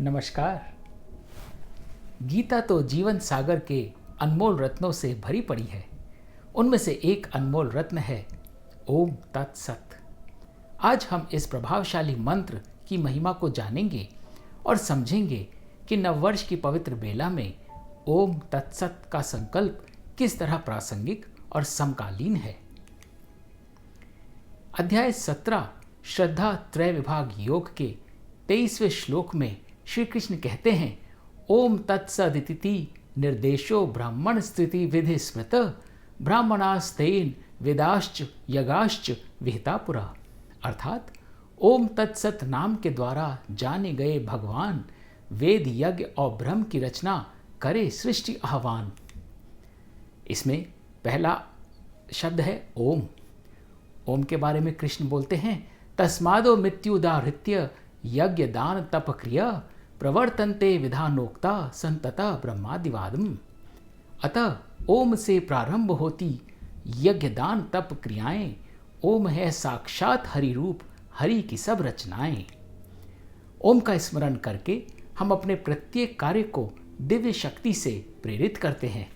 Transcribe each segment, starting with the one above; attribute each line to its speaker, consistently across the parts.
Speaker 1: नमस्कार। गीता तो जीवन सागर के अनमोल रत्नों से भरी पड़ी है। उनमें से एक अनमोल रत्न है ओम तत्सत। आज हम इस प्रभावशाली मंत्र की महिमा को जानेंगे और समझेंगे कि नववर्ष की पवित्र बेला में ओम तत्सत का संकल्प किस तरह प्रासंगिक और समकालीन है। अध्याय 17 श्रद्धा त्रय विभाग योग के 23वें श्लोक में श्री कृष्ण कहते हैं, ओम तत्सदिति निर्देशो ब्राह्मण स्थिति विधि स्मृत ब्राह्मणास्तेन वेदाश्च यगाश्च विहिता पुरा। अर्थात ओम तत्सत नाम के द्वारा जाने गए भगवान वेद यज्ञ और ब्रह्म की रचना करे सृष्टि आह्वान। इसमें पहला शब्द है ओम। ओम के बारे में कृष्ण बोलते हैं, तस्मादो मृत्युदाहृत्य यज्ञ दान तप क्रिया प्रवर्तन्ते विधानोक्ता संतता ब्रह्मादिवादम। अतः ओम से प्रारंभ होती यज्ञ दान तप क्रियाएं। ओम है साक्षात हरि रूप, हरि की सब रचनाएं। ओम का स्मरण करके हम अपने प्रत्येक कार्य को दिव्य शक्ति से प्रेरित करते हैं,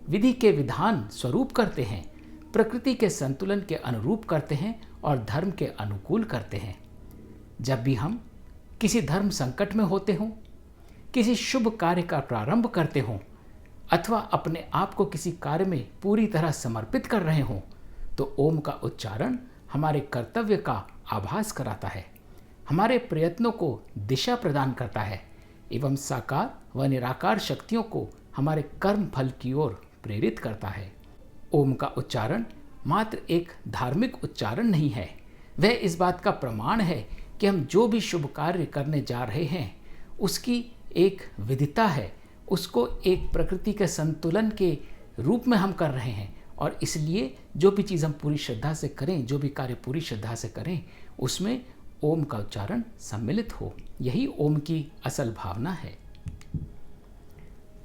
Speaker 1: विधि के विधान स्वरूप करते हैं, प्रकृति के संतुलन के अनुरूप करते हैं और धर्म के अनुकूल करते हैं। जब भी हम किसी धर्म संकट में होते हों, किसी शुभ कार्य का प्रारंभ करते हों अथवा अपने आप को किसी कार्य में पूरी तरह समर्पित कर रहे हों, तो ओम का उच्चारण हमारे कर्तव्य का आभास कराता है, हमारे प्रयत्नों को दिशा प्रदान करता है एवं साकार व निराकार शक्तियों को हमारे कर्म फल की ओर प्रेरित करता है। ओम का उच्चारण मात्र एक धार्मिक उच्चारण नहीं है, वह इस बात का प्रमाण है कि हम जो भी शुभ कार्य करने जा रहे हैं उसकी एक विधिता है, उसको एक प्रकृति के संतुलन के रूप में हम कर रहे हैं और इसलिए जो भी चीज़ हम पूरी श्रद्धा से करें, जो भी कार्य पूरी श्रद्धा से करें, उसमें ओम का उच्चारण सम्मिलित हो। यही ओम की असल भावना है।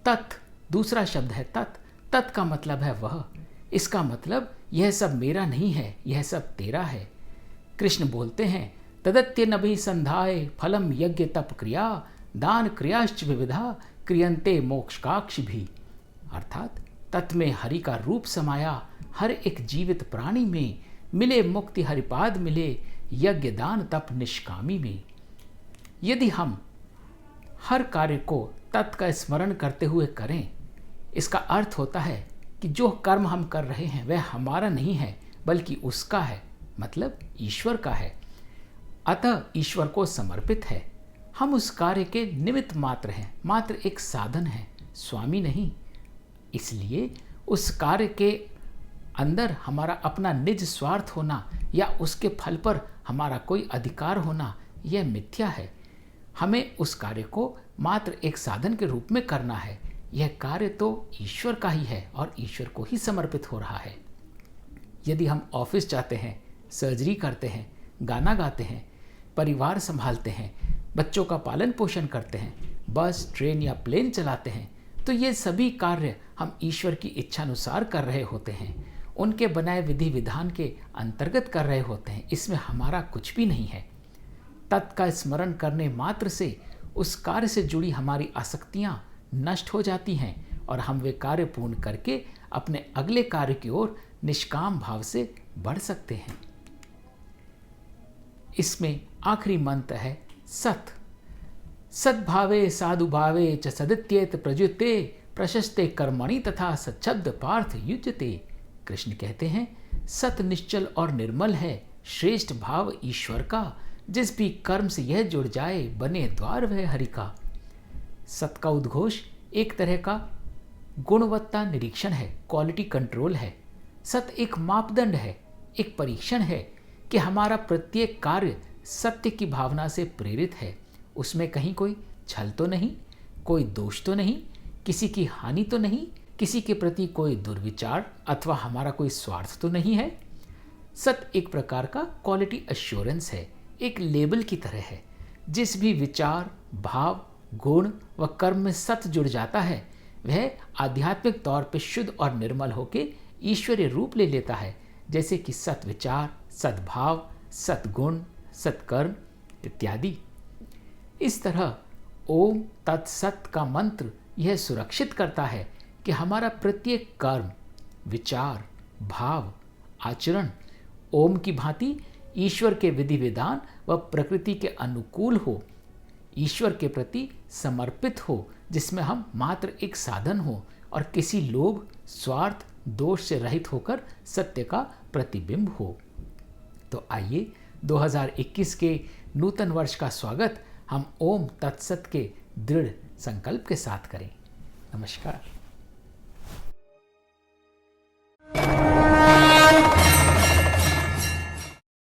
Speaker 1: तत् दूसरा शब्द है तत्। तत् का मतलब है वह। इसका मतलब यह सब मेरा नहीं है, यह सब तेरा है। कृष्ण बोलते हैं, तदत्यनभिसंधाय फलम यज्ञ तप क्रिया दान क्रियाश्च विविधा क्रियन्ते मोक्षकाक्ष भी। अर्थात तत् में हरि का रूप समाया, हर एक जीवित प्राणी में मिले मुक्ति हरिपाद मिले, यज्ञ दान तप निष्कामी में। यदि हम हर कार्य को तत् का स्मरण करते हुए करें, इसका अर्थ होता है कि जो कर्म हम कर रहे हैं वह हमारा नहीं है बल्कि उसका है, मतलब ईश्वर का है, अतः ईश्वर को समर्पित है। हम उस कार्य के निमित्त मात्र हैं, मात्र एक साधन है, स्वामी नहीं। इसलिए उस कार्य के अंदर हमारा अपना निज स्वार्थ होना या उसके फल पर हमारा कोई अधिकार होना यह मिथ्या है। हमें उस कार्य को मात्र एक साधन के रूप में करना है। यह कार्य तो ईश्वर का ही है और ईश्वर को ही समर्पित हो रहा है। यदि हम ऑफिस जाते हैं, सर्जरी करते हैं, गाना गाते हैं, परिवार संभालते हैं, बच्चों का पालन पोषण करते हैं, बस ट्रेन या प्लेन चलाते हैं, तो ये सभी कार्य हम ईश्वर की इच्छानुसार कर रहे होते हैं, उनके बनाए विधि विधान के अंतर्गत कर रहे होते हैं। इसमें हमारा कुछ भी नहीं है। तत् का स्मरण करने मात्र से उस कार्य से जुड़ी हमारी आसक्तियां नष्ट हो जाती हैं और हम वे कार्य पूर्ण करके अपने अगले कार्य की ओर निष्काम भाव से बढ़ सकते हैं। इसमें आखिरी मंत्र है सत। सद्भावे साधुभावे च सदित्येत प्रजुते प्रशस्ते कर्मणि तथा सच्छब्द पार्थ युज्यते। कृष्ण कहते हैं, सत निश्चल और निर्मल है श्रेष्ठ भाव ईश्वर का, जिस भी कर्म से यह जुड़ जाए बने द्वार वह हरि का। सत का उद्घोष एक तरह का गुणवत्ता निरीक्षण है, क्वालिटी कंट्रोल है। सत एक मापदंड है, एक परीक्षण है कि हमारा प्रत्येक कार्य सत्य की भावना से प्रेरित है, उसमें कहीं कोई छल तो नहीं, कोई दोष तो नहीं, किसी की हानि तो नहीं, किसी के प्रति कोई दुर्विचार अथवा हमारा कोई स्वार्थ तो नहीं है। सत्य एक प्रकार का क्वालिटी एश्योरेंस है, एक लेबल की तरह है। जिस भी विचार, भाव, गुण व कर्म में सत्य जुड़ जाता है वह आध्यात्मिक तौर पर शुद्ध और निर्मल होकर ईश्वरीय रूप ले लेता है, जैसे कि सत विचार, सद्भाव, सद्गुण, सत्कर्म इत्यादि। इस तरह ओम तत्सत का मंत्र यह सुरक्षित करता है कि हमारा प्रत्येक कर्म, विचार, भाव, आचरण ओम की भांति ईश्वर के विधि विधान व प्रकृति के अनुकूल हो, ईश्वर के प्रति समर्पित हो, जिसमें हम मात्र एक साधन हो और किसी लोभ, स्वार्थ, दोष से रहित होकर सत्य का प्रतिबिंब हो। तो आइए 2021 के नूतन वर्ष का स्वागत हम ओम तत्सत के दृढ़ संकल्प के साथ करें। नमस्कार।